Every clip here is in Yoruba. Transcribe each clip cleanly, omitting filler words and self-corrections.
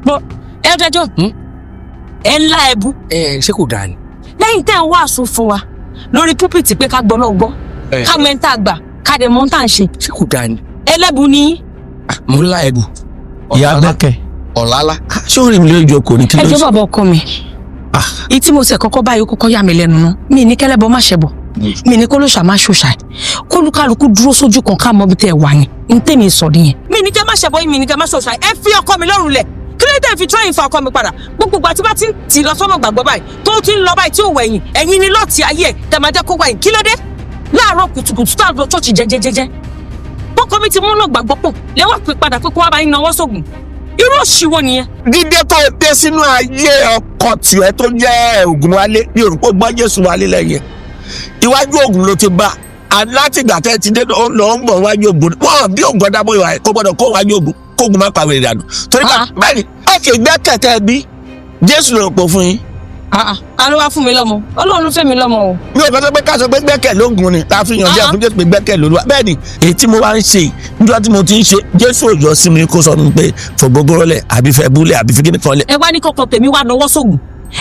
bọ ẹ dájọ́ ẹ ńlá ẹbú ṣé kò dáa ni. lẹ́yìn tẹ́ ń wàásù fún wa lórí púpìtì pé ká gbọ́ náà gbọ́ ká mẹ́ńtà gbà ká dẹ̀ mọ́ńtà ń ṣe. ṣé kò dáa ni. ẹlẹ́bù ni. mo ń lá ẹbù. ìyá gbẹ́kẹ̀ ọ̀làlá ṣé ó rìn mí lójú ọkọ ní kí ló ṣe. ẹ jẹ́ bàbá ọkọ mi ìtí mo ṣe kọ́kọ́ báyìí kọ́kọ́ yà mí lẹ́nu náà mi ní kẹ́lẹ́bọ má ṣẹbọ mi ní kó ló ṣàmá ṣòṣà kó lúkálùkù dúró sójú kan ká mọ bí tẹ́ ẹ wà ní n tèmi sọ nìyẹn. mi ní kẹ́ má ṣẹbọ yìí mi ní kẹ́ má ṣòṣà ẹ fi ọkọ mi lọ́rùn lẹ̀ kí ló dé fi try ìfà ọkọ mi padà gbogbo ìgbà tí bá ti ń tì lọ sọ́nà gbàgbọ́ báyìí tó ti ń lọ báyìí tí ò wẹ̀yìn ẹ̀yin ni lọ́ọ̀tì ayé ẹ̀ tẹ̀ máa jẹ́ kó wẹ̀yìn kí ló dé láàárọ̀ kùtùkùtù tá a lọ ṣọ́ọ̀ṣì jẹ́jẹ́jẹ́jẹ́ bọ́kọ mi ti mú náà gbàgbọ́ pọ̀ lẹ́wọ̀n pé padà pé kó wá bá yín náwó sóògùn irú òṣìwò nìyẹn. dídé tó dé sínú ayé ọkọ tiẹ̀ tó jẹ́ Ògùn wálé ní òrùkọ gbọ́ Jésù wálé lẹ́yìn iwájú Ògùn ló ti bá alátìgbà tẹ́ ti dé lọ ń bọ̀ wájú Ògùn wọ́n bí Ògùn ọ̀dà bóyá kó gbọ́dọ̀ kó wájú Ògùn kó Ògùn má pàwé ìdànù torí bẹ́ẹ̀ ni ẹ kì í gbẹ́kẹ̀tẹ́ bí Jésù ló pọ̀ fún yín. Àlọ́ wá fún mi lọ́mọ Ọlọ́run fẹ́ mi lọ́mọ o. mi ò fẹ́ sọ pé ká sọ pé gbẹ́kẹ̀ lóògùn ni tá a fi yànjẹ́ fún Jésù pé gbẹ́kẹ̀ lóluwà bẹ́ẹ̀ ni èyí tí mo wá ń ṣe níjọ́ tí mo ti ń ṣe Jésù ò yọ sí mi kó sọ mi pé fògbógóró lẹ̀ àbí fẹ́ búlẹ̀ àbí fi kíni kan lẹ̀. ẹ wá ní kọkàn tèmi wá náwó sóògùn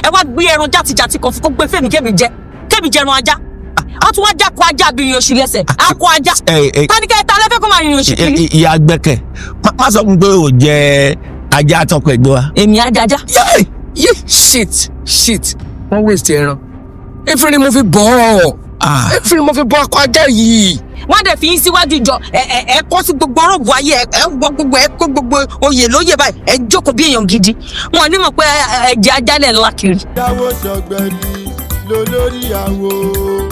ẹ wá gbé ẹran játijàti kan fún kó gbé fèmí kémi jẹran ajá a tún wá jákọ ajá bí oṣù lẹ́sẹ̀ akọ ajá tánikẹ́ ta lẹ́fẹ́ kó máa yin oṣù kiri. ìyá gbẹ́kẹ̀ má sọ fún pé ò jẹ ajá àtọkọ ẹgbẹ́ wa. èmi ajájá. shit wọ́n waste ẹran efiri ni mo fi bọ́ efiri ni mo fi bọ́ akọ ajá yìí. wọ́n dẹ̀ fi yín síwájú ìjọ ẹ kọ́ sí gbogbo ọ̀rọ̀bù ayé ẹ wọ gbogbo ẹ kó gbogbo oyè lóye báyìí ẹ jókòó bí èèyàn gidi wọn ní mọ̀ pé ẹ̀jẹ̀ ajálẹ̀ ńlá kiri. Yàwó SOGBERI lólórí àwo.